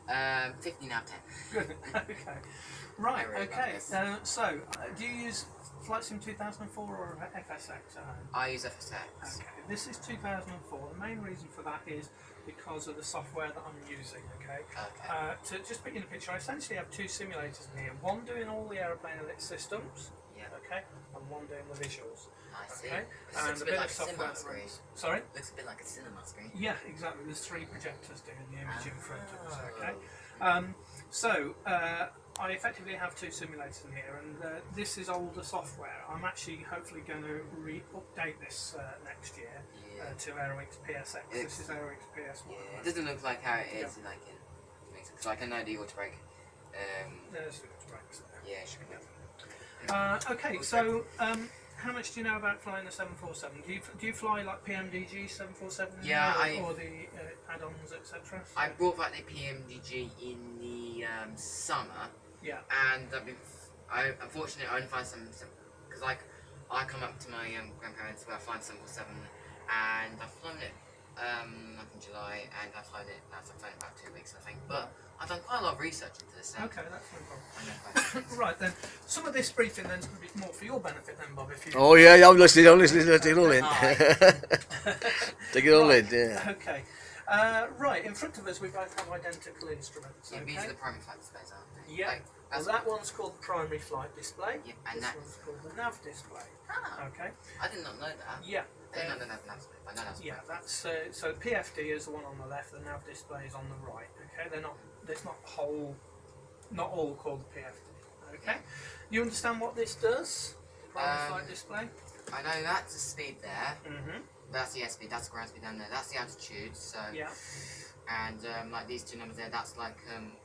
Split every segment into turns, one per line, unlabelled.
15 out of 10.
Good. Okay. Right. Okay. So, do you use Flight Sim 2004 or FSX?
I use FSX.
Okay. This is 2004. The main reason for that is because of the software that I'm using. Okay. To just put you in a picture, I essentially have two simulators in here. One doing all the aeroplane and its systems.
Yeah.
Okay. And one doing the visuals.
I see.
Okay.
This looks a bit like a cinema screen.
Sorry.
Looks a bit like a cinema screen.
Yeah, exactly. There's three projectors doing the image in front of us. Okay. So I effectively have two simulators in here, and this is older software. I'm actually hopefully going to update this next year to Aeroinks PSX. This is Aeroinks PS1.
Yeah, it doesn't look like how it is like in so I can know the auto brake.
There's the auto brakes there.
Yeah, it should be
okay, so how much do you know about flying the 747? Do you fly like PMDG 747?
Yeah,
or the add-ons, etc.
I brought back the PMDG in the summer.
Yeah.
And unfortunately I only find some because I come up to my grandparents where I find 747, and I've flown it like in July, and I've flown it about 2 weeks I think, but I've done quite a lot of research into this.
Okay, that's no problem. Right then, some of this briefing then is going to be more for your benefit then, Bob. If you.
Oh yeah, I'm listening. Take it all in. Take it all in. Yeah.
Okay. Right, in front of us we both have identical instruments.
Yeah, these are the primary flight displays, aren't they?
Yeah.
Like,
well, that one's called the primary flight display.
Yeah, and
this one's called the nav display.
Ah,
okay.
I did not know that.
Yeah.
I didn't know the nav display. I know that's
yeah, that's so PFD is the one on the left. The nav display is on the right. Okay, they're not. It's not all called the PFD. Okay. You understand what this does? Primary flight display.
I know that's the speed there.
Mhm.
That's the airspeed. That's the ground speed down there. That's the altitude. So.
Yeah.
And like these two numbers there, that's like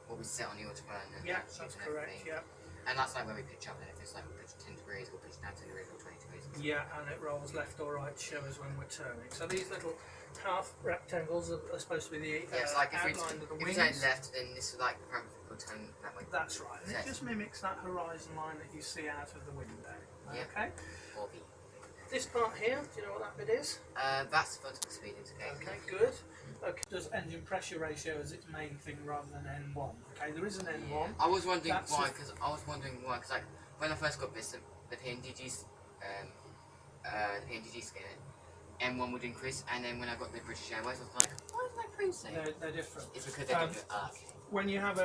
what we set on the autopilot.
Yeah, that's correct. Yeah.
And that's like where we pitch up, and if it's like we pitch 10 degrees, we'll pitch down 10 degrees or 20 degrees.
Yeah, and it rolls left or right to show us when we're turning. So these little half rectangles are supposed to be the
it's like
outline of the wings.
If we turn left, then this is like the parameter will turn that way.
That's right. And it just mimics that horizon line that you see out of the window.
Yeah.
Okay.
Or V.
This part here, do you know what that bit is?
That's vertical speed indicator.
Okay, good. Okay, does engine pressure ratio as its main thing rather than N1? Okay, there is an N1.
I was wondering why, because like when I first got this, the PMDG's the PMDG scanner, N1 would increase, and then when I got the British Airways, I was like, why is that increasing?
They're different.
It's because they're different. Okay.
When you have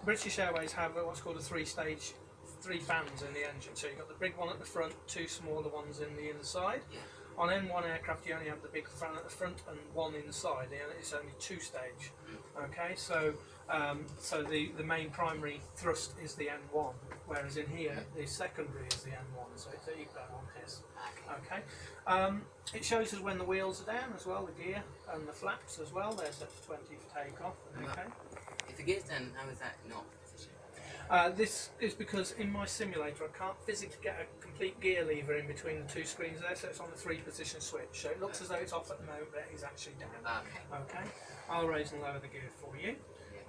British Airways have what's called a three-stage. 3 fans in the engine, so you've got the big one at the front, 2 smaller ones in the inside.
Yeah.
On N1 aircraft you only have the big fan at the front and 1 inside, it's only 2-stage. Okay, so the main primary thrust is the N1, whereas in here the secondary is the N1, so it's equal on his. Okay. It shows us when the wheels are down as well, the gear and the flaps as well, they're set to 20 for takeoff. Okay.
If the gear's down, how is that not?
This is because in my simulator I can't physically get a complete gear lever in between the 2 screens there, so it's on the 3-position switch. So it looks as though it's off at the moment, but it's actually down. Okay. I'll raise and lower the gear for you.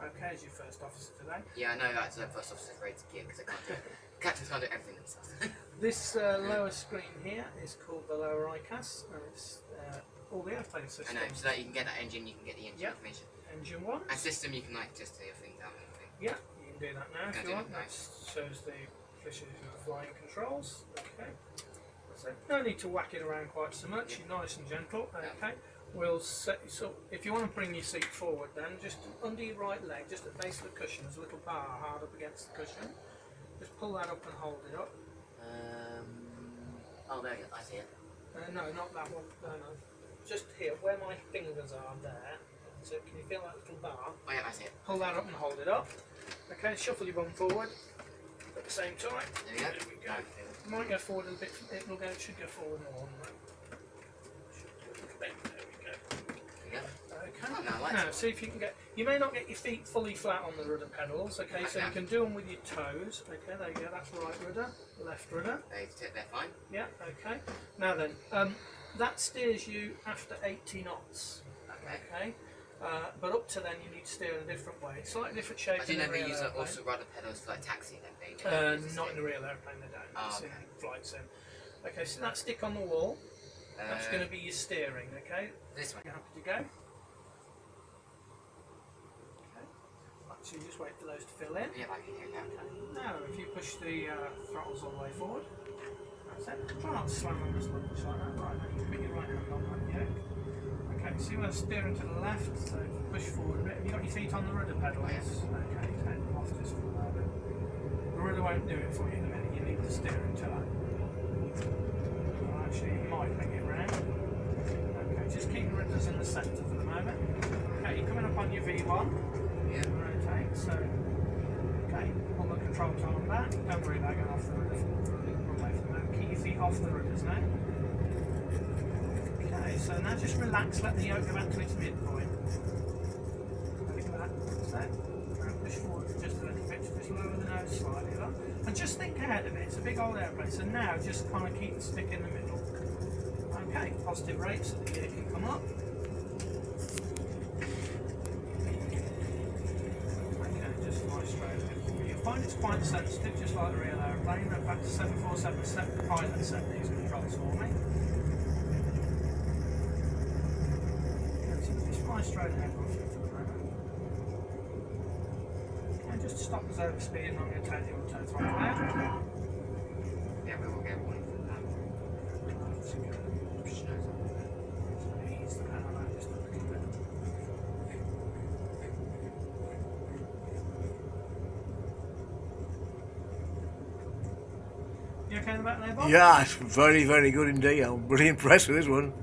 Okay, as your first officer today.
Yeah, I know that's the first officer's rated gear because I can't do it. Captains can't do everything themselves.
This lower screen here is called the lower ICAS, and it's all the airplane systems.
I know, so that you can get that engine, you can get the engine information.
Engine 1.
And system, you can like just do your things out.
Yeah. Do that now if you want. That shows the official flying controls. Okay. So no need to whack it around quite so much. You're nice and gentle. Okay. We'll set so if you want to bring your seat forward, then just under your right leg, just at the base of the cushion, there's a little bar hard up against the cushion. Just pull that up and hold it up.
Oh, there you go. I see it.
No, not that one. No. Just here, where my fingers are. There. So can you feel that little bar?
Oh yeah, I see it.
Pull that up and hold it up. Okay, shuffle your bum forward at the same time.
There we go.
It might go forward a bit. It should go forward more. There we go. Okay.
Oh,
now, see if you can get. You may not get your feet fully flat on the rudder pedals. Okay, so you can do them with your toes. Okay, there you go. That's right rudder, left rudder.
They're fine.
Yeah. Okay. Now then, that steers you after 80 knots. Okay. But up to then you need to steer in a different way. It's slightly different shape.
Do you never use also rudder pedals for like taxi then?
Not in the real airplane, they don't. It's in flight sim. Okay, so that stick on the wall, that's going to be your steering, okay?
This one.
You happy to go? Okay. So you just wait for those to fill in.
Yeah, I can hear that.
Okay. Now, if you push the throttles all the way forward, that's it. Try not to slam on this one just like that. Right, now you can put your right hand on that yoke. Okay, so you want to steer it to the left, so if you push forward a bit. Have you got your feet on the rudder pedals?
Yes.
Okay, take them off just for a moment. The rudder won't do it for you in a minute, you need to steer it to that. Well, actually, it might bring it round. Okay, just keep the rudders in the centre for the moment. Okay, you're coming up on your V1.
Yeah.
Rotate, so, okay, on the control arm back, don't worry about going off the rudder runway for the moment, keep your feet off the rudders now. Okay, so now just relax, let the yoke go back to its midpoint. Like that, that's it. Now push forward just a little bit, just lower the nose slightly, look. And just think ahead of it, it's a big old airplane, so now just kind of keep the stick in the middle. Okay, positive rate so the gear can come up. Just fly straight ahead. You'll find it's quite sensitive, just like the real aeroplane. In fact, 747 set the pilot set these controls for me. So just fly straight ahead for the moment. And just stop us overspeed, and I'm going to take the auto throttle out.
Yeah, we will get one for that.
So ease the panel out just a little bit. You okay in the back there, Bob?
Yeah, it's very, very good indeed. I'm really impressed with this one.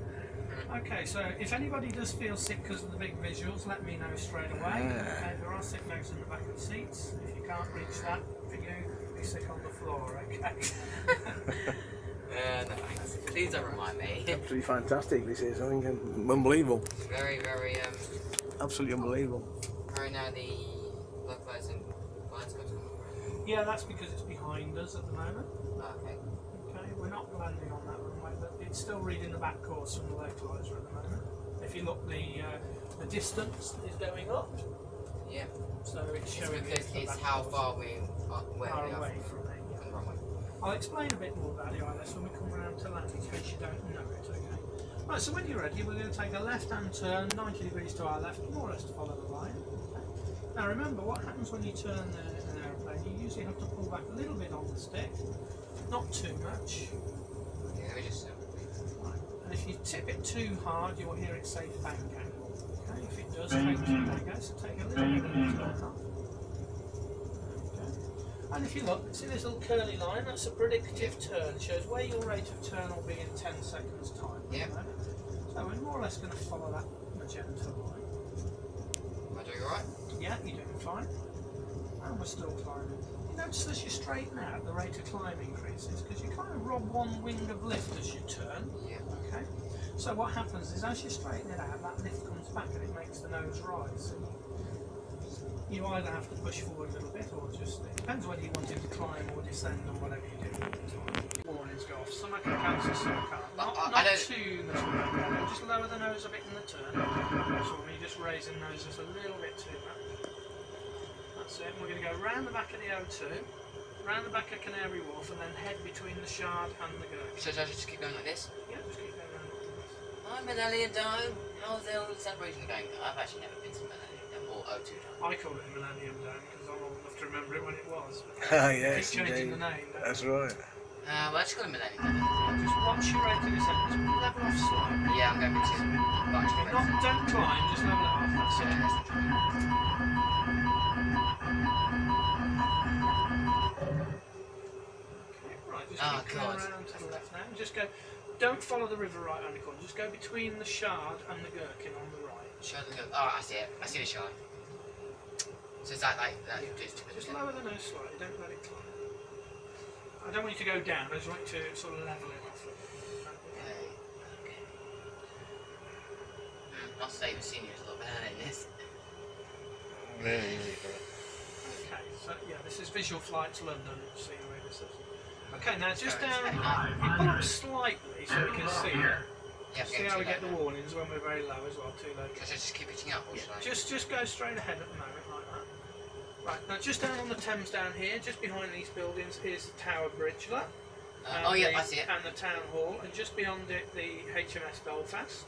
Okay, so if anybody does feel sick because of the big visuals, let me know straight away. Okay, there are sick notes in the back of the seats. If you can't reach that for you, be sick on the floor, okay?
No, thanks. Please don't remind me.
Absolutely fantastic. This is, I think, unbelievable.
Very, very,
Absolutely unbelievable.
right now the localizer and lights got to come on.
Yeah, that's because it's behind us at the moment.
Okay.
Okay, we're not landing on that runway, but it's still reading the back course from the localizer at the moment. If you look, the distance is going up,
Yeah.
so it's
It's
showing
because
the
it's
back
how
course.
far we are, where
Far
we are
away from it. Yeah.
from the runway.
I'll explain a bit more about the ILS when we come around to landing, in case you don't know it, okay? Right, so when you're ready, we're going to take a left-hand turn, 90 degrees to our left, more or less to follow the line. Okay? Now remember, what happens when you turn an aeroplane, you usually have to pull back a little bit on the stick, not too much.
Yeah, let me just.
Right. And if you tip it too hard, you'll hear it say bank angle. Okay? If it does, take two fingers, so take a little bit of the turn off. And if you look, see this little curly line? That's a predictive turn. It shows where your rate of turn will be in 10 seconds time.
Yep.
Okay? So we're more or less going to follow that magenta line.
Am I doing alright?
Yeah, you're doing fine. And we're still climbing. You notice as you straighten out, the rate of climb increases because you kind of rob one wing of lift as you turn.
Yeah.
Okay. So what happens is as you straighten it out, that lift comes back and it makes the nose rise. So you either have to push forward a little bit or just, it depends whether you want it to climb or descend or whatever you do. Warnings go off. Some I can cancel, some I can't. Not
I don't-
too much. Okay. Just lower the nose a bit in the turn. So when you're just raising the nose just a little bit too much. That's it. And we're going to go round the back of the O2, round the back of Canary Wharf, and then head between the Shard and the Gherkin.
So should I just keep going like this?
Yeah, just keep going round like this.
Hi, Millennium Dome. How's the old celebration going? I've actually never been to Millennium Dome or O2 Dome.
I call it Millennium Dome because I'm old enough to remember it when it was.
Ah, yes,
Keep changing
indeed.
the name. don't
That's
they?
right.
Well, let's go to Millennium Dome.
Just watch your rate of descent. Just level off slightly.
Yeah, I'm going to bunch
Okay,
of
don't climb, just level it off. That's it. Okay, right, just
Oh,
keep going
God.
around to the left now. Just go. Don't follow the river right around the corner. Just go between the Shard and the Gherkin on the right.
Show them the. Oh, I see it. I see the shard. So is that like that?
Yeah.
Just
Just lower the nose slightly. Don't let it climb. I don't want you to go down. I just want you to sort of level it off.
Okay. I'll say the seniors a little better than this.
Really,
Okay, so yeah, this is Visual Flight to London. See where this is. Okay, now just
Sorry,
down.
it's
You pull up slightly so we can see it.
Yeah,
See how we get the warnings when we're very low as well, too low.
Should I just keep pitching up, or should I?
Just go straight ahead at the moment like that. Right, now just down on the Thames down here, just behind these buildings, is the Tower Bridge, look.
Oh yeah, I see it.
And the Town Hall, and just beyond it, the HMS Belfast.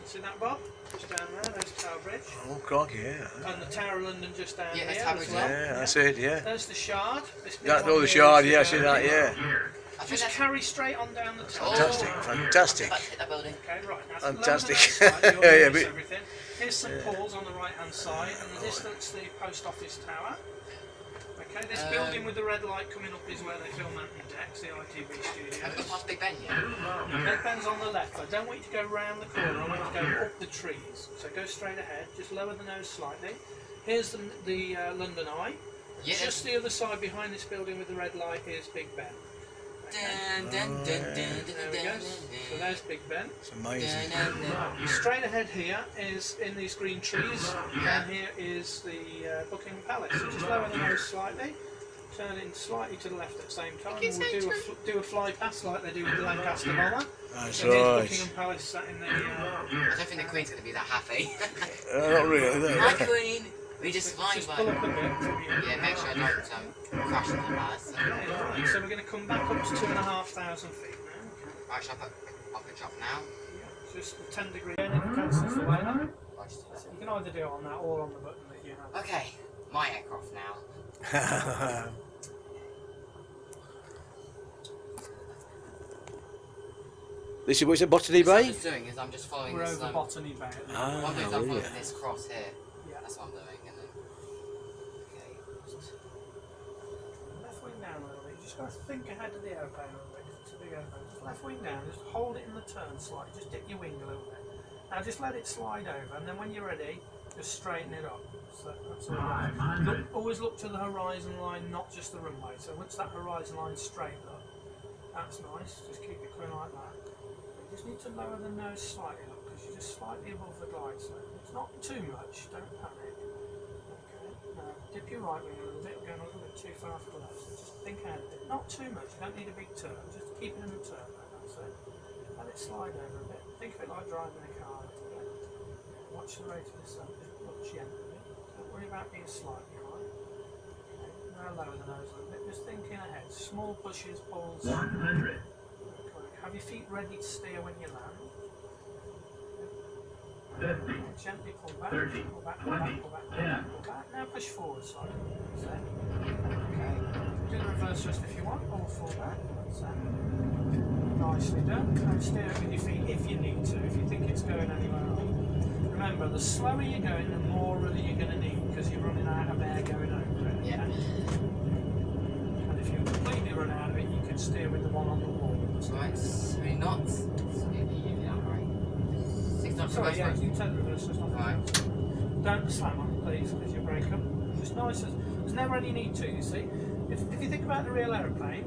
See that, Bob? Just down there, there's Tower Bridge.
Oh, crikey, yeah.
And the Tower of London just down
Yeah,
here
that's Tower
as
Bridge,
well.
Yeah, that's it, yeah.
There's the Shard. This big
That,
one
oh, the
here
Shard,
is
yeah, I
the
see that, yeah.
I think
Just
that's
carry straight on down the top.
Fantastic, fantastic.
about to hit that building.
Okay, right. Now,
Fantastic.
Fantastic.
Yeah,
yeah,
but-
everything. Here's St Paul's on the right hand side, and the distance the post office tower. Okay, this building with the red light coming up is where they film Anthony Dex, the ITV
Have we
studios.
got past Big Ben yet?
Big Ben's on the left. I don't want you to go round the corner. I want you to go up the trees. So go straight ahead. Just lower the nose slightly. Here's the London Eye.
Yeah.
Just the other side behind this building with the red light is Big Ben.
Dun, dun, dun, dun,
There we
dun,
go.
dun,
So
dun.
there's Big Ben.
It's amazing.
Dun, dun, dun.
Straight ahead here is in these green trees, and here is the Buckingham Palace. So just lower the nose slightly, turn in slightly to the left at the same time.
It's
We'll do a fly past like they do with the Lancaster bomber.
That's
So here's
right.
Buckingham Palace sat in the.
I don't think the Queen's going to be that happy.
Not really, no.
Hi, Queen. We just flying
Just
by.
pull up a bit from here.
Yeah, make sure I don't crash into the palace.
Okay, right, so we're going to come back up to 2,500 feet now.
Right, shall I put drop now?
Yeah, just 10 degrees. And it cancels the way now.
Or just-
You can either do it on that or on the button that you have.
Okay, my aircraft now.
This is what's it, Botany
What I'm
Bay?
just doing is I'm just following
We're
this.
over Botany Bay at the moment.
Ah,
What I'm doing is I'm
well,
following
yeah.
this cross here.
Yeah.
That's what I'm doing. And then, okay, just,
Left wing down a little bit. You just got to think ahead of the airplane a little bit. It's a big airplane. Just left wing down. Just hold it in the turn slightly. Just dip your wing a little bit. Now just let it slide over, and then when you're ready, just straighten it up. So that's all right. Always look to the horizon line, not just the runway. So once that horizon line's straight up, that's nice. Just keep it going like that. You just need to lower the nose slightly up because you're just slightly above the glide slope. It's not too much. Don't panic. Okay. Now dip your right wing a little bit. We're going a little bit too far to the left. So just think ahead a bit. Not too much. You don't need a big turn. Just keep it in the turn. That's it. Let it slide over a bit. Think of it like driving a car a little bit. Watch the rate of descent. Just look gently. Don't worry about being slightly high. Okay. Now lower the nose a little bit. Just thinking ahead. Small pushes, pulls.
100.
Have your feet ready to steer when you land.
50.
Gently pull back.
30,
Pull back, pull back, pull back, pull back, pull back. Now push forward slightly. That's it. Okay. Do the reverse thrust if you want, or fall back. That's it. Nicely done. Now steer it with your feet if you need to, if you think it's going anywhere else. Remember, the slower you're going, the more rudder you're going to need because you're running out of air going over it.
yeah.
And if you completely run out of it, you can steer with the one on the wall.
Right, 3 knots. Yeah, right. 6 knots.
Sorry,
reverse
yeah,
thrust.
you can tell the reverse thrust.
Right.
Don't slam on, please, because you break them. Just nice as there's never any need to. You see, if you think about the real aeroplane,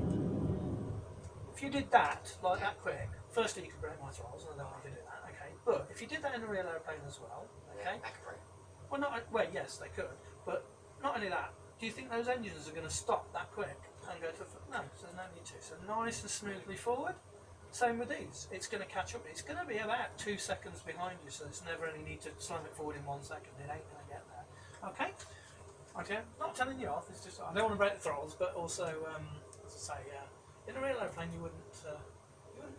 if you did that like that quick, firstly you could break my throttles, and I don't want you to do that. Okay, but if you did that in a real aeroplane as well, okay,
Yeah, that could break.
well, yes, they could, but not only that. Do you think those engines are going to stop that quick and go to no? So there's no need to. So nice and smoothly forward. Same with these. It's going to catch up. It's going to be about 2 seconds behind you, so there's never any need to slam it forward in 1 second. It ain't going to get there. Okay? Okay? Not telling you off. It's just I don't want to break the throttles, but also, as I say, in a real airplane you wouldn't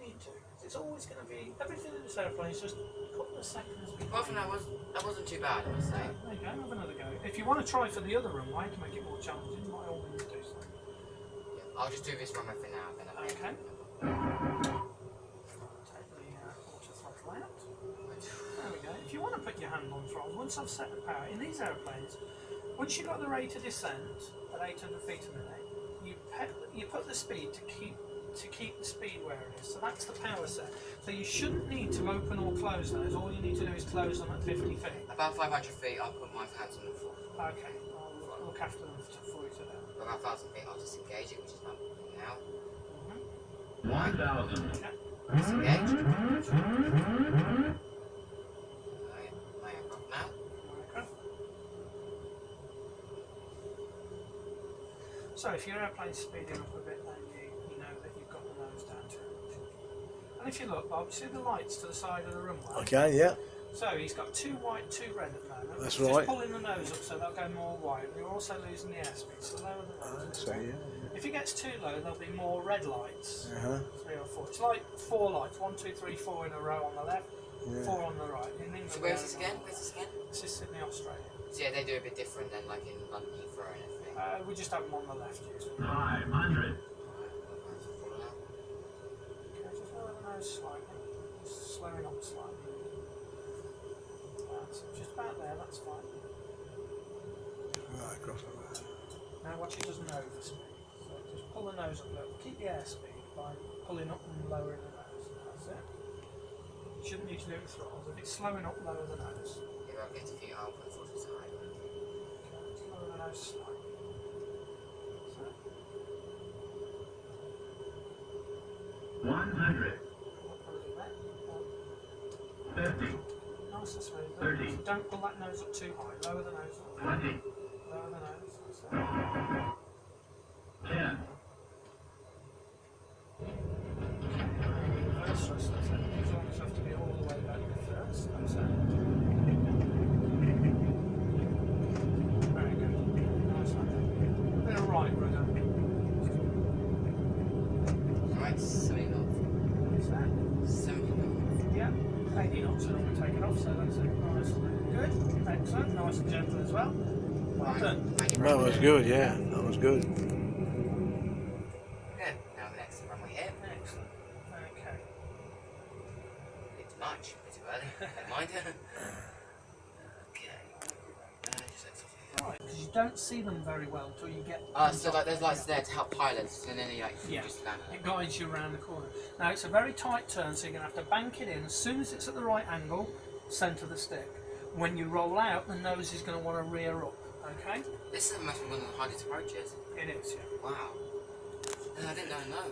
need to. It's always going to be everything in this airplane is just a couple of seconds behind.
Apart from that wasn't too bad, I must say.
There you go. Have another go. If you want to try for the other runway to make it more challenging, by all means do so.
Yeah, I'll just do this runway for now, then I'll
Okay. Take the auto throttle out. There we go. If you want to put your hand on throttle, once I've set the power, in these aeroplanes, once you've got the rate of descent at 800 feet a minute, you put the speed to keep the speed where it is. So that's the power set. So you shouldn't need to open or close those. All you need to do is close them at 50 feet.
About 500 feet, I'll put my hands on the floor.
Okay. I'll look after them for you today.
About 1,000 feet, I'll disengage it, which is not now.
1,000.
Okay.
Disengage. My aircraft now.
Okay. So if your airplane's speeding up a bit, then you know that you've got the nose down too much. And if you look, Bob, see the lights to the side of the runway?
Okay, yeah.
So he's got 2 white, 2 red at the moment.
That's
Just
right.
pulling the nose up so they'll go more white. We're also losing the airspeed, so lower the nose.
So, yeah.
If it gets too low, there'll be more red lights.
Uh-huh.
3 or 4. It's like 4 lights. 1, 2, 3, 4 in a row on the left.
Yeah.
4 on the right. In England,
So where's
they're
this
on
again?
the right.
Where's this again?
This is Sydney, Australia.
So yeah, they do a bit different than like in London Heathrow and everything.
We just have them on the left usually.
500.
Okay, just lower the nose slightly. Just slowing up slightly. That's just about there, that's fine.
Right, across the road.
Now watch it doesn't overspeed. So just pull the nose up a little. Keep the airspeed by pulling up and lowering the nose. That's it. You shouldn't need to do it with throttles. If it's slowing up, lower the nose.
Yeah, I'll get a few I'll put sort of side.
Okay, just lower the nose slightly. So,
100.
probably that.
50.
Nice and smooth.
30.
Don't pull that nose up too high. Lower the nose up.
20.
Lower the nose. That's it.
10.
Reverse thrust, that's it. These ones have to be all the way back first. That's it. Very good. Nice like that. Bit of right rudder.
Alright, 70 knots.
That's that.
70 knots.
Yeah. 80 knots and I'm going to take it off, so that's it. Nice. Good. Excellent. Nice and gentle as well. Well done.
That was good, yeah. That was good.
Good. Now the next runway here.
Excellent. Okay.
Bit too much, bit too early. Don't mind. Okay. Just let's off here.
Right, because you don't see them very well until you get.
So like there's lights there to help pilots, and then you like
Yeah.
just land.
It guides you around the corner. Now it's a very tight turn, so you're going to have to bank it in. As soon as it's at the right angle, centre the stick. When you roll out, the nose is going to want to rear up. Okay?
This must be one of the hardest approaches.
It is, yeah.
Wow. I didn't know. No.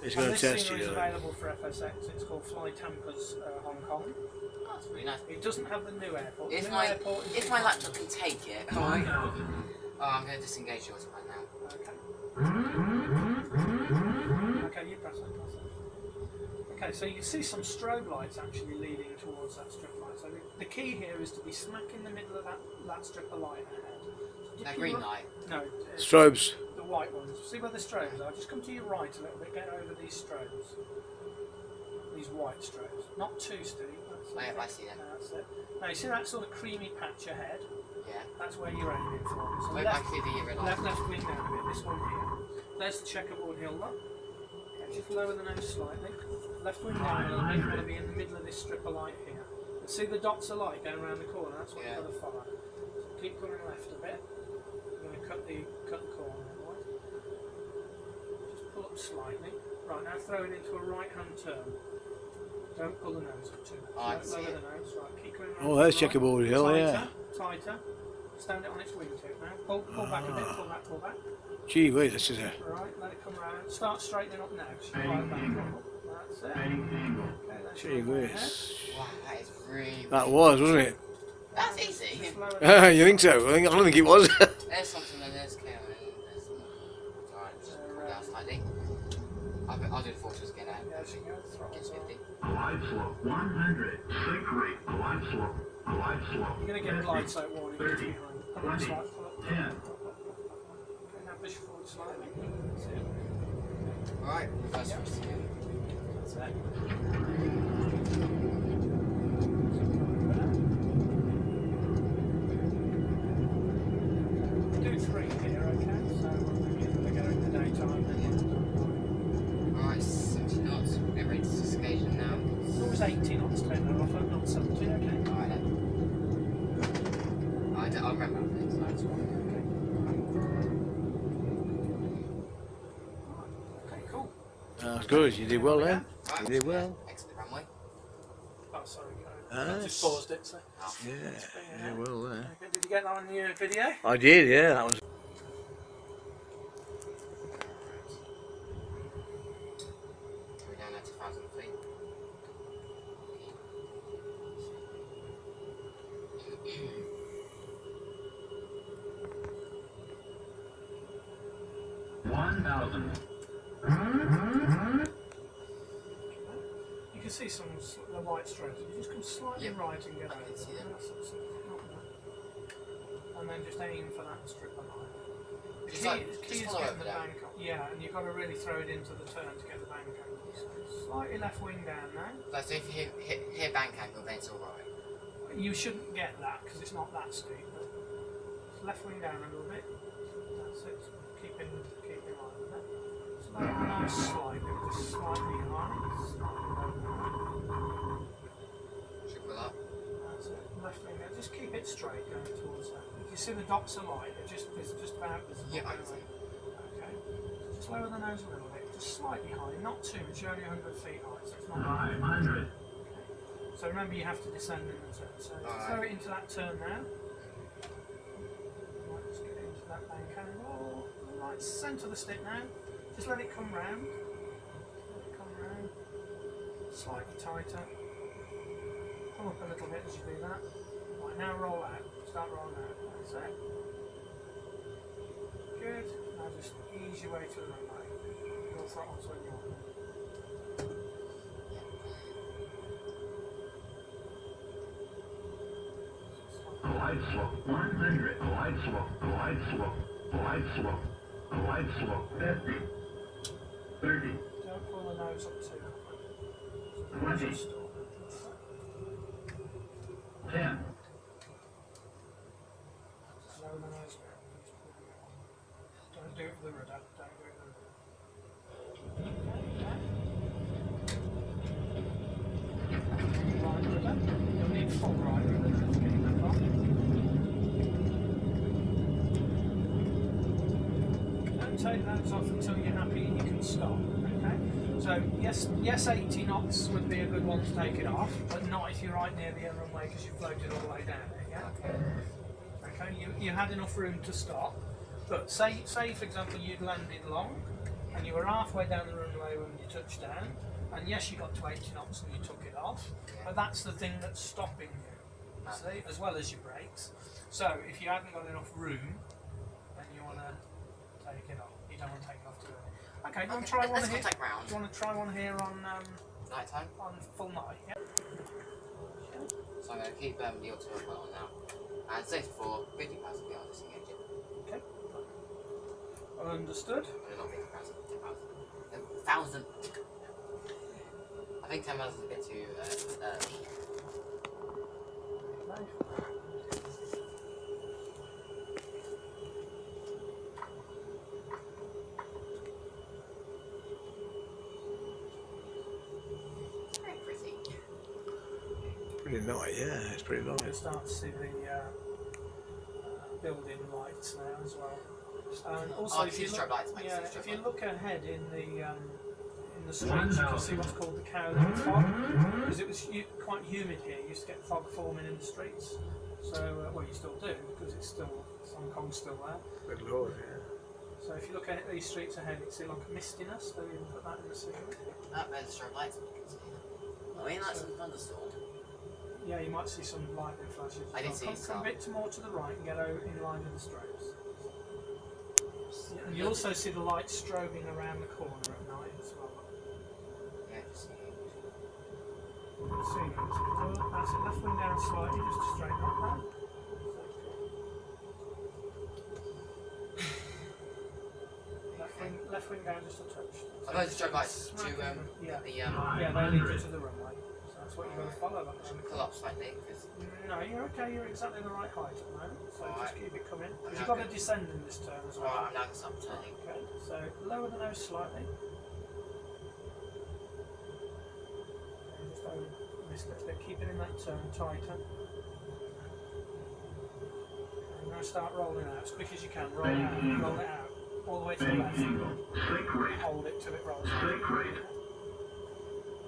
It's
And
going
this
to test
scenery
you.
is available for FSX. It's called Fly Tampers Hong Kong.
Oh, that's really nice.
It doesn't have the new airport. The
If
new
my
airport is
if my laptop can take it, oh,
5,000.
I'm going to disengage yours right now.
Okay, you press it. Okay, so you can see some strobe lights actually leading towards that strip light. So the key here is to be smack in the middle of that strip of light ahead. So
That
keep
green
your-
light.
No,
Strobes.
the white ones. See where the strobes are? Just come to your right a little bit, get over these strobes. These white strobes. Not too steep. That's
Oh, yeah,
it.
I see them.
That's it. Now you see that sort of creamy patch ahead?
Yeah.
That's where you're aiming for. So
Wait,
left,
back to the red light.
left wing down a bit, this one here. There's the checkerboard hill look. Okay, just lower the nose slightly. Left wing down a little bit, you want to be in the middle of this strip of light here. And see the dots of light going around the corner, that's what
Yeah.
you've got to follow. So keep going left a bit. You're going to cut the corner right. Just pull up slightly. Right, now throw it into a right hand turn. Don't pull the nose up too much.
Oh, I can see
Lower
it.
the nose, right, keep going round
Oh,
to
there's
the right.
Checkerboard Hill, yeah.
Tighter. Stand it on its wingtip now. Pull back a bit, pull back.
Gee whiz, this is a...
Right, let it come round. Start straightening up now. Just right back up. That's it.
Heading angle.
Okay, that's
Gee
your right
whiz.
head.
Wow, that is really.
That was, wasn't it?
That's easy.
Just lower the
You think so? I don't think it was.
There's something and there's Cameron. There's some. Alright, just pull down slightly. I'll do the fortress again now.
Yeah, she goes.
Gets 50.
Glide slope 100. Sink rate. Glide slope. Glide slope.
You're going to get a glide slope warning.
30,
behind. Pull up
20,
slightly, pull up.
10.
Okay, now push forward slightly. That's it.
Alright, reverse
Yep.
thrust again.
That's it. Do 3 here, okay? So we're going in the daytime.
Alright, 70 knots. Get ready to disengage them now.
It's always 80 knots, turn that off, not 70, okay?
Alright then. I'll remember after this.
That's one, okay. Okay, cool.
That's good. You did well then.
Right,
You did well.
exit the runway.
Oh, sorry, I
Nice.
just paused it. So.
Yeah, you did well there.
Okay, did you get that on your video?
I did, yeah. That was...
We're down at 2,000 feet.
You can see some the white stripes. You just come slightly
Yep.
right and get
I
over
can see that.
Not bad. And then just aim for that strip of line.
Just like-
Key
just
is
follow
getting
over
the
that.
bank. Yeah, and you've got to really throw it into the turn to get the bank angle. So it's Slightly left wing down now.
Like, so if you hit bank angle, then it's alright.
You shouldn't get that because it's not that steep. But left wing down a little bit. That's it. Keeping line with that. Slow the nose slightly, just slightly high.
Should pull up.
That's it. Left wing down. Just keep it straight going towards that. If you see the dots of light, it's just about visible.
Yeah, I can see.
Okay. Just lower the nose a little bit. Just slightly high, not too much. You're only 100 feet high, so it's not.
500.
So remember, you have to descend in the turn. So throw it into that turn now. Right, just get into that bank angle. Right, centre the stick now. Just let it come round. Let it come round. Slightly tighter. Come up a little bit as you do that. Right, now roll out. Start rolling out. That's it. Good. Now just ease your way through the runway. Go throttles when you want.
Glide slope 100. Glide slope. Glide slope. Glide slope. Glide slope 50. 30.
Don't pull the nose up too high.
20. 10.
Lower the nose now. Don't do it with the rudder. Don't do it with the rudder. Right rudder. You'll need full right rudder to get that on. Don't take those off until you're happy you can stop. Okay? So yes 80 knots would be a good one to take it off, but not if you're right near the runway because you floated all the way down there, yeah? Okay, you had enough room to stop, but say for example you'd landed long and you were halfway down the runway when you touched down, and yes you got to 80 knots and you took it off, but that's the thing that's stopping you, see, as well as your brakes. So if you hadn't got enough room, then you want to take it off. You don't want to take it off too early. Okay, do you want to try one
Let's
here?
contact round.
Do you want to try one here on
Night time.
full night? Yeah.
So I'm going to keep the auto on now. And safety for 50 pounds of the artist engine.
Okay. Understood.
No, not 50 pounds, 10,000. 1,000. I think 10,000 is a bit too early. Very pretty.
Pretty nice, yeah, it's pretty
You can
nice.
start to see the building lights now as well. And also,
Oh,
if you
two-stroke
look,
lights, mate,
yeah,
two-stroke
if you
lights.
look ahead in the streets, you can see what's called the cowling fog, because it was quite humid here. You used to get fog forming in the streets. So, well, you still do because it's still Hong Kong's still there.
Good lord, yeah.
So if you look at these streets ahead, you see like a mistiness. So you can put that in the scene.
There's the strobe lights. I mean, that's a thunderstorm.
Yeah, you might see some lightning flashes.
I did see
Come
some.
a bit more to the right and get over in line with the strobes. Yeah, and you also see the light strobing around the corner at night as well.
Yeah, just
See, that's it. Left wing down slightly, just to straighten up that. Left wing down just a touch.
Are those strobe lights to
Yeah.
the
Yeah, they lead you to the runway. So that's what you've got to follow. That
should
moment.
pull up slightly because
No, you're okay. You're exactly the right height at the moment. So
Alright.
just keep it coming. Because
Okay.
you've got to descend in this turn as well.
I'm now going to stop turning.
Okay, so lower the nose slightly. And just over this little bit, keep it in that turn tighter. And now start rolling out as quick as you can. Roll it out, roll it out. All the way to the
Bank
left.
angle. Slick rate.
Hold it till it rolls out.
Slick rate.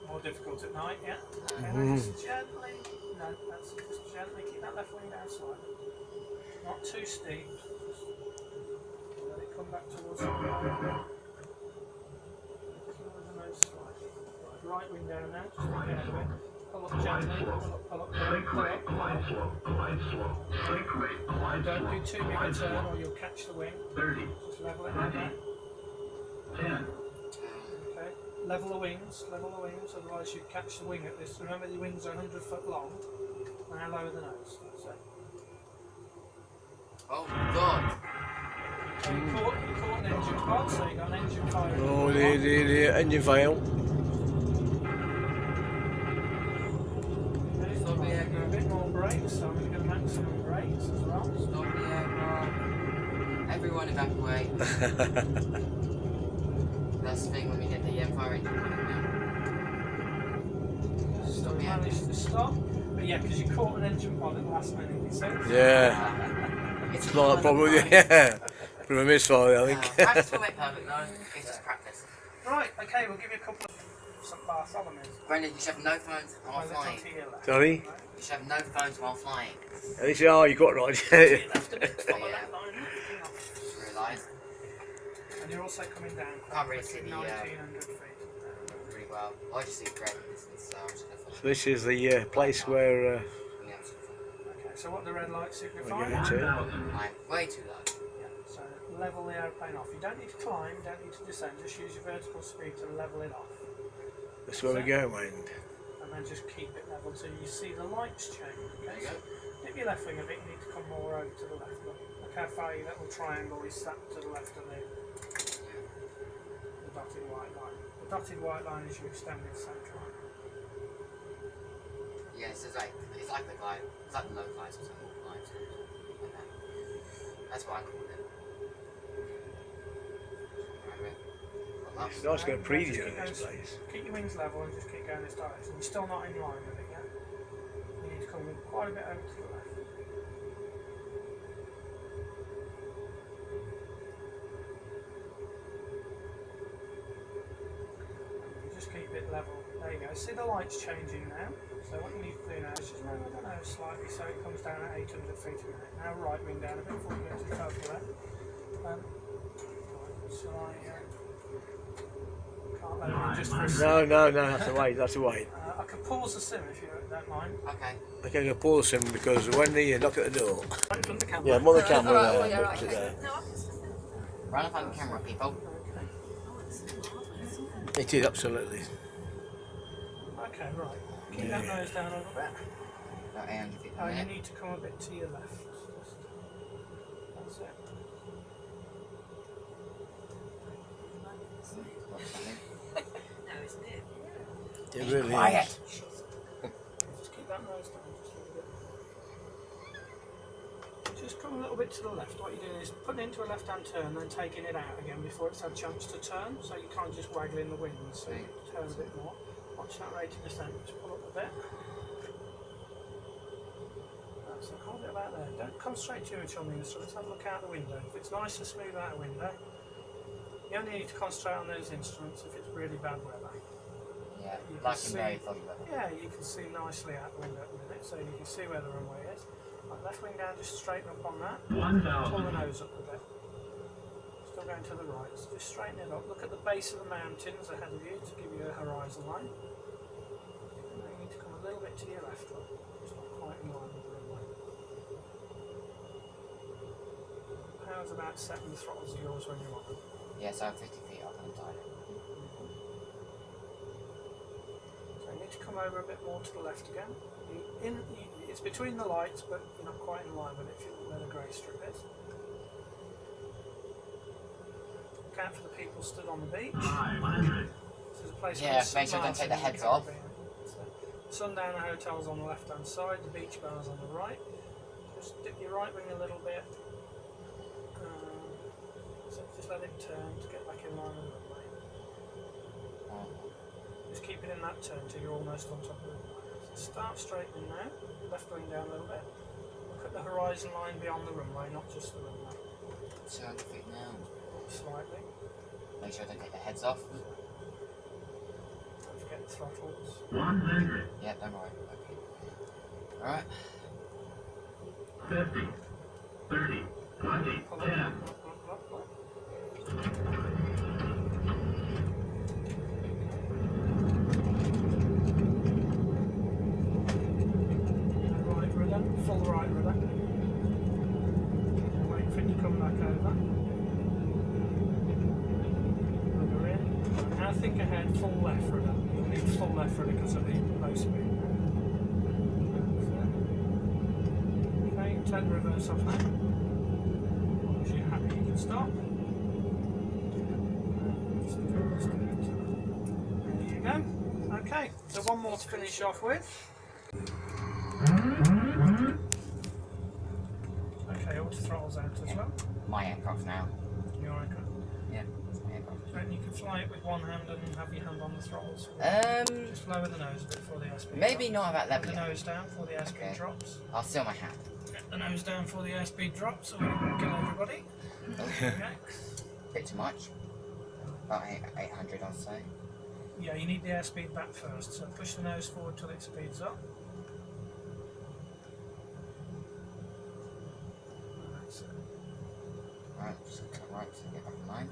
More difficult at night, yeah? Okay,
Mhm.
now just gently. No, that's it, just gently. Keep that left wing down slightly. Not too steep. Just let it come back towards the right. Just lower the nose slightly. Right wing down now, just look ahead of it. Pull up gently. Pull up, pull up, pull up,
Slick
pull
rate.
up.
Glide slope. Glide slope. Slick rate. Glide
Don't do
slope.
too big a
Glide
turn
slope.
or you'll catch the wing.
30.
Just level it out now.
10.
Okay. Level the wings, otherwise you'd catch the wing at this. Remember the wings are 100 foot long. Now lower the nose. That's it.
Oh god!
So you caught an engine pod, so you got an engine fire.
Oh, the engine fail.
brakes, so I'm going to go maximum brakes as well.
Stop the aircraft. Everyone evacuate. That's the thing when we get the fire engine running now.
So we managed to stop. But yeah, because you caught an engine pod at the last minute, you see?
Yeah.
It's
Not a problem, yeah. From a misfire, I think.
Practice will make perfect, no. It's just practice.
Right, okay, we'll give you a couple of St. Bartholomew's.
Brendan, you should have no phones while
Well,
flying.
to your left.
Sorry?
Right.
You should have no phones while flying.
And he said, oh, you got it right.
To your left a bit, follow
Yeah.
that line, looking up.
Realise.
And you're also coming down
Can't really see the,
1900 feet.
Pretty well. I just see great distance, so I'm just gonna
So this is the place where
yeah, I'm just gonna
Okay, so what the red light
we
signify?
get into.
I'm way too low.
Yeah, so level the airplane off. You don't need to climb, you don't need to descend, just use your vertical speed to level it off.
That's where we're going.
And then just keep it level till you see the lights change.
There
Okay,
you
so
go.
dip your left wing a bit, you need to come more over to the left. Look how far your little triangle is sat to the left of the dotted white line. The dotted white line is your extended centre line.
Yeah, so it's like the glide. It's like the low glides or something. Glides, like that. That's what I call it. Right,
It's nice going to preview
Just
in
keep
this
going-
place.
Keep your wings level and just keep going this direction. You're still not in line with it yet. You need to come quite a bit over to the left. Just keep it level. There you go. See the lights changing now. So what you need to do now is just lower the nose slightly so it comes down at 800 feet a minute. Now right wing down a bit before you get to the total left. So I can't load it just for a second.
No, that's the way, that's the way.
I can pause the sim if you don't mind.
Okay.
Okay, I'm going to pause him because when he knocked at the door.
Right from the camera.
Yeah, I'm on the camera
Alright,
there.
yeah,
but,
right, okay. Run up on the camera, people.
It is, absolutely.
Okay, right. Keep that nose down a little bit.
About 800 feet a
Oh, you
minute.
need to come a bit to your left. That's it.
It really
Quiet.
is.
Just keep that nose down just a little bit. Just come a little bit to the left. What you're doing is putting it into a left-hand turn, then taking it out again before it's had a chance to turn. So you can't just waggle in the wings. So you turn a bit more. Watch that rate of descent. Just pull up a bit. That's it. Hold it about there. Don't concentrate too much on the instruments. Have a look out the window. If it's nice and smooth out the window, you only need to concentrate on those instruments if it's really bad weather.
Yeah,
You can
like in
see-
very foggy weather.
Yeah, you can see nicely out the window at the minute, so you can see where the runway is. Right, left wing down, just straighten up on that. Pull the
1,000.
nose up a bit. Still going to the right, so just straighten it up. Look at the base of the mountains ahead of you to give you a horizon line. And then you need to come a little bit to your left, look. It's not quite in line with the runway. How's about setting the throttles of yours when you're on them?
Yeah, so I'm 50 feet up and tied.
So you need to come over a bit more to the left again. It's between the lights, but you're not quite in line with it if you look where the grey strip is. Look out for the people stood on the beach.
500.
This is a place
Yeah,
called
make sure you don't take the
St. Martin in
heads off.
Caribbean. So, Sundowner Hotel's on the left hand side, the beach bar's on the right. Just dip your right wing a little bit. So just let it turn to get back in line with the runway. Just keep it in that turn till you're almost on top of the runway. So start straightening now, left wing down a little bit. Look at the horizon line beyond the runway, not just the runway.
200 feet now.
Up slightly.
Make sure I don't take the heads off.
Don't forget the throttles.
100.
Yeah, don't worry. Okay. Alright.
50. 30. 20.
Pull
10.
it up. Right rudder, full right rudder. Wait for it to come back over. Rudder in. Now think ahead, full left rudder. You'll need full left rudder because of the low speed. Okay, turn the reverse off now. As long as you're happy, you can stop. There you go. Okay, so one more to finish off with. sort throttles out as well.
My aircraft now.
Your aircraft.
Yeah, it's my aircraft.
And you can fly it with one hand and have your hand on the throttles. Just lower the nose a bit before the airspeed
Maybe
drops.
not at that level
Put the
yet.
nose down before the airspeed
Okay.
drops.
I'll steal my hand.
Get the nose down before the airspeed drops so we can kill everybody. Okay.
Bit too much. About 800, I'll say.
Yeah, you need the airspeed back first, so push the nose forward till it speeds up. That's it.
Right, just cut right to get back in line.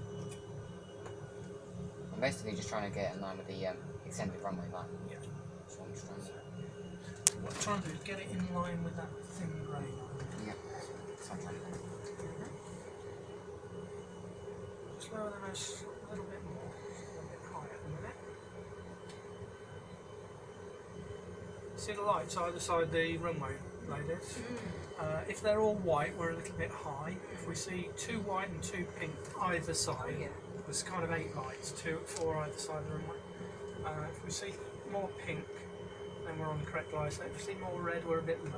I'm basically just trying to get in line with the extended runway line.
Yeah.
That's what I'm just trying to do.
What I'm trying to do is get it in line with that thin grey line.
Yeah. That's what I'm trying to do.
Just lower the nose a little bit more, a little bit higher at the minute. See the lights either side the runway, ladies? If they're all white, we're a little bit high. If we see 2 white and 2 pink either side, there's kind of 8 lights, 4 either side of the runway. If we see more pink, then we're on the correct line. So if we see more red, we're a bit low.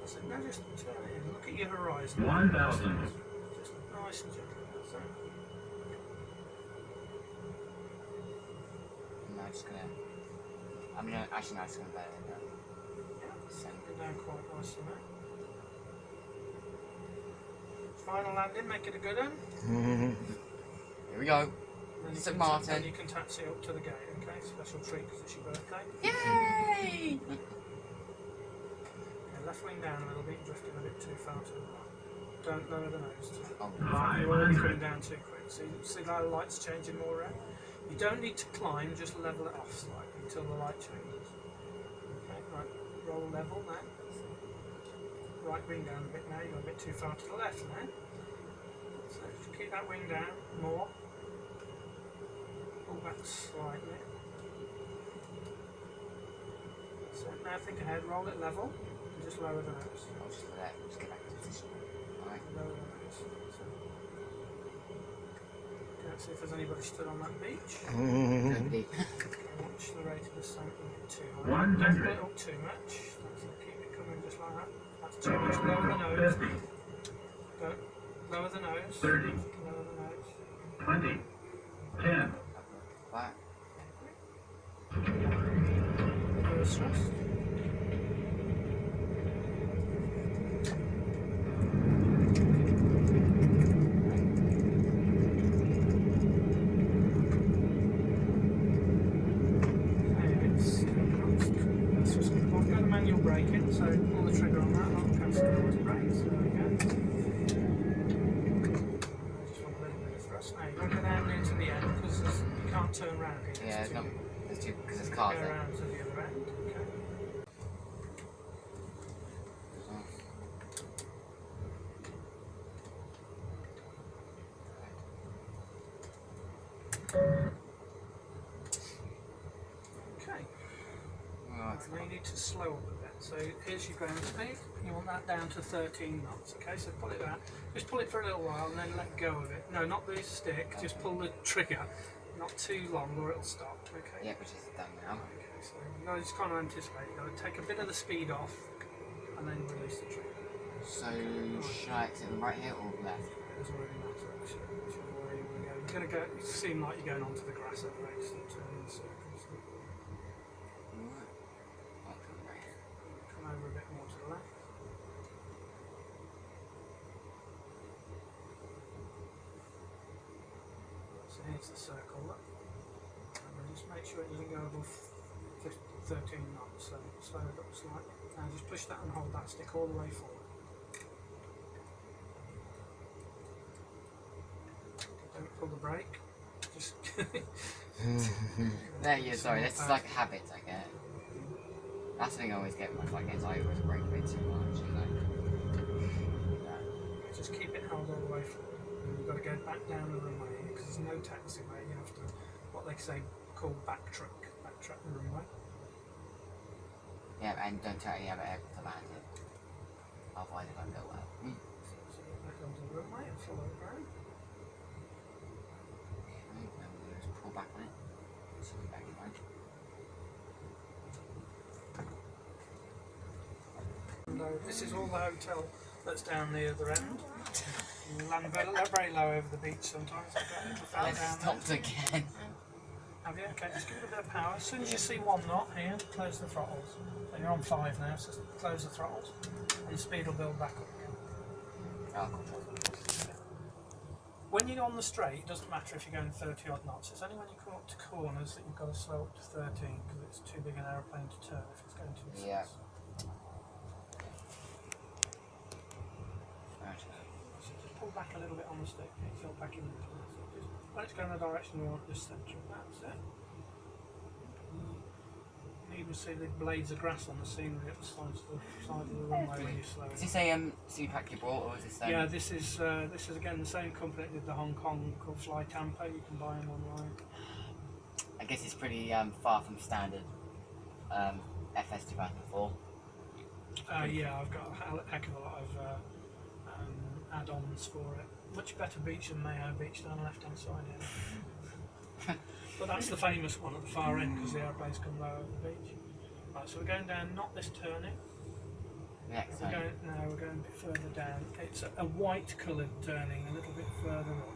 So now just turn it in, look at your horizon.
1,000.
Just nice and gentle. So,
I'm just gonna. I mean, actually, no, it's gonna better than that. Send.
go down quite nicely now. Final landing, make it a good one.
Here we go.
Then you
St.
can
Martin.
Then you can taxi up to the gate, okay? Special treat because it's your birthday.
Yay!
Okay, left wing down a little bit, drifting a bit too far to the right. Don't lower the nose.
Oh,
You're already coming down too quick. See the lights changing more red? You don't need to climb, just level it off slightly until the light changes. Okay, right, roll level now. Right wing down a bit now, you're a bit too far to the left now. So just keep that wing down more. Pull back slightly. So now think ahead, roll it level, and just lower the nose.
I'll just do that. Just get back to position. Alright.
Lower the nose. So, let's see if there's anybody stood on that beach.
Nobody.
Watch the rate of descent a bit too high.
100.
Don't put it up too much. That's it. Keep it coming just like that. That's too much. Lower the nose.
50.
Don't. Lower the nose.
30.
Lower the nose.
20. 10.
Back.
Reverse thrust. I've got a manual braking, so pull the trigger on that, that'll cancel the auto brakes. There we go. I just want a little bit of thrust. Now you don't go down near to the end because you can't turn round here.
Yeah,
It's
no,
too-
there's two, because there's cars
Go
there.
around to the other end. Okay. Okay.
Alright.
Now you need to slow up a bit. So here's your ground speed. You want that down to 13 knots. Okay, so pull it down. Just pull it for a little while and then let go of it. No, not the stick. Just pull the trigger. Not too long or it'll stop. Okay.
Yeah, which is done now.
Okay, so you got to just kind of anticipate. You got to take a bit of the speed off and then release the trigger.
So, should I exit the right here or left?
It doesn't really matter actually. Which way you want to go. You're going to go. You seem like you're going onto the grass at race and turning in circles.
Alright. I'll go right here.
Come over a bit more to the left. So here's the circle, look. And then just make sure it doesn't go above 13 knots, so slow it up slightly. Now just push that and hold that stick all the way forward. Don't pull the brake. Just
There you sorry, this is like a habit I get. That's the thing I always get with my games, I always brake way too much and like
just keep it held all the way forward. And you've got to go back down the runway because there's no taxiway. You have to, what they say, call backtrack the runway.
yeah, and don't tell you have it to land it. Otherwise it won't go well.
So go back onto the runway and follow the ground.
Okay, now we'll just pull back on it. So we're back in line.
low. This is all the hotel that's down the other end. You land very low over the beach sometimes. I've got a little fella
It's
down
stopped
there.
again.
Have you? Okay, just give it a bit of power. As soon as you see 1 knot here, close the throttles. So you're on 5 now, so close the throttles, and the speed will build back up again.
Oh, cool.
When you're on the straight, it doesn't matter if you're going 30 odd knots. It's only when you come up to corners that you've got to slow up to 13 because it's too big an aeroplane to turn if it's going too fast.
Yeah.
So just pull back a little bit on the stick. It's all back in the corner. So just, when it's going in the direction you want, just centre it. That's it. You can even see the blades of grass on the scenery at the side of the runway when you slow it.
Is this a CPAC you brought, or is this?
Yeah, this is again the same company that did the Hong Kong called Fly Tampa. You can buy them online.
I guess it's pretty far from standard FS 2004.
Yeah, I've got a heck of a lot of add-ons for it. Much better beach than Mayo Beach down the left-hand side here. But that's the famous one at the far end because the airplanes come low over the beach. Right, so we're going down, not this turning.
Next
We're
time.
going a bit further down. It's a white coloured turning, a little bit further up.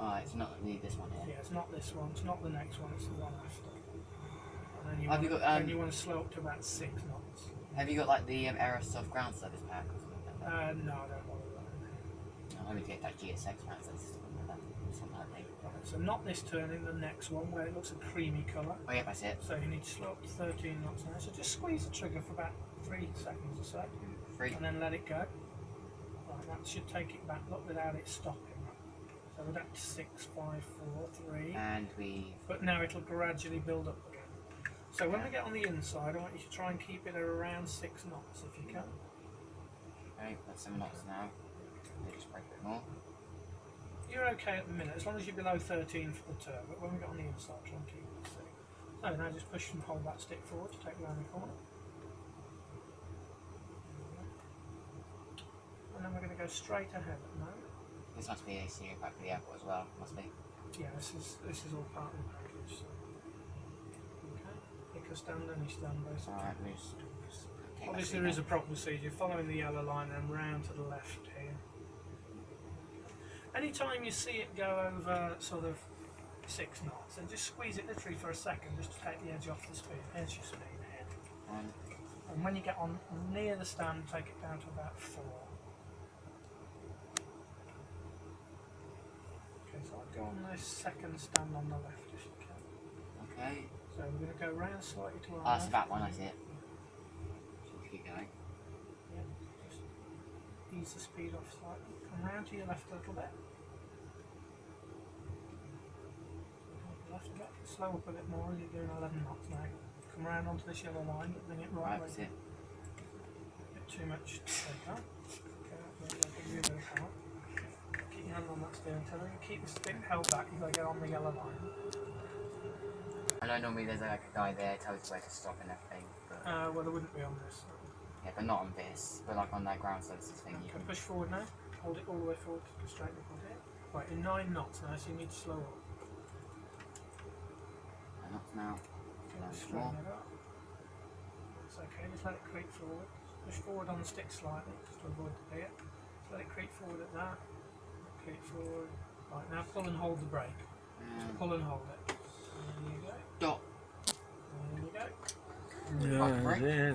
Oh, it's not this one here.
Yeah, it's not this one, it's not the next one, it's the one after. And then
Have you got,
then you want to slow up to about 6 knots.
Have you got like the Aerosoft ground service pack or something like that?
No, I don't bother with that.
No, I need to get that GSX ground service system like that. Something like that.
Right, so not this turning, the next one where it looks a creamy colour.
Oh yeah, that's it.
So you need to slow up to 13 knots now. So just squeeze the trigger for about 3 seconds or so,
3.
and then let it go. Right, that should take it back. Look without it stopping. So we're at 6, 5, 4, 3.
And we.
But now it'll gradually build up again. So when we get on the inside, I want you to try and keep it at around 6 knots if you can.
Okay, that's 7 knots now. They just break a bit more.
You're okay at the minute, as long as you're below 13 for the turn, but when we get on the inside, try and keep it at 6. So now just push and hold that stick forward to take it around the corner. And then we're going to go straight ahead at the moment.
This must be a serial pack for the airport as well. Must be.
Yeah, this is all part of the package. So. Okay, pick a stand, any stand basically.
Alright, we just.
Obviously there is a proper procedure, following the yellow line and round to the left here. Anytime you see it go over sort of 6 knots, and just squeeze it literally for a second just to take the edge off the speed, edge your speed here. And when you get on near the stand, take it down to about 4. Okay, so I'll go on this second stand on the left if you can.
Okay.
So we're going to go round slightly to our
Ah,
left.
it's that one, I see it. Just keep going.
Yeah, just ease the speed off slightly. Come round to your left a little bit. Left a bit. Slow up a bit more as you're doing 11 knots now. Come round onto this yellow line, but bring it right
Right,
way.
that's it.
A bit too much to take on. Okay, maybe I'll give you a bit of power. Keep your hand on that steering tiller. You keep the stick held back, you've got to get on the yellow line.
I know normally there's like a guy there tells you where to stop and everything, but
Well, there wouldn't be on this.
yeah, but not on this. But like on that ground services thing, you
Okay,
can.
push forward now. Hold it all the way forward, straight up on here. Right, in 9 knots now, so you need to slow up.
Not now.
Okay,
Nice.
just straighten it up. It's okay, just let it creep forward. Push forward on the stick slightly, just to avoid the gear. Just let it creep forward at that. Creep forward. Right, now pull and hold the brake. Just pull and hold it. And there you go.
Dot.
There you go.
Yeah, yeah.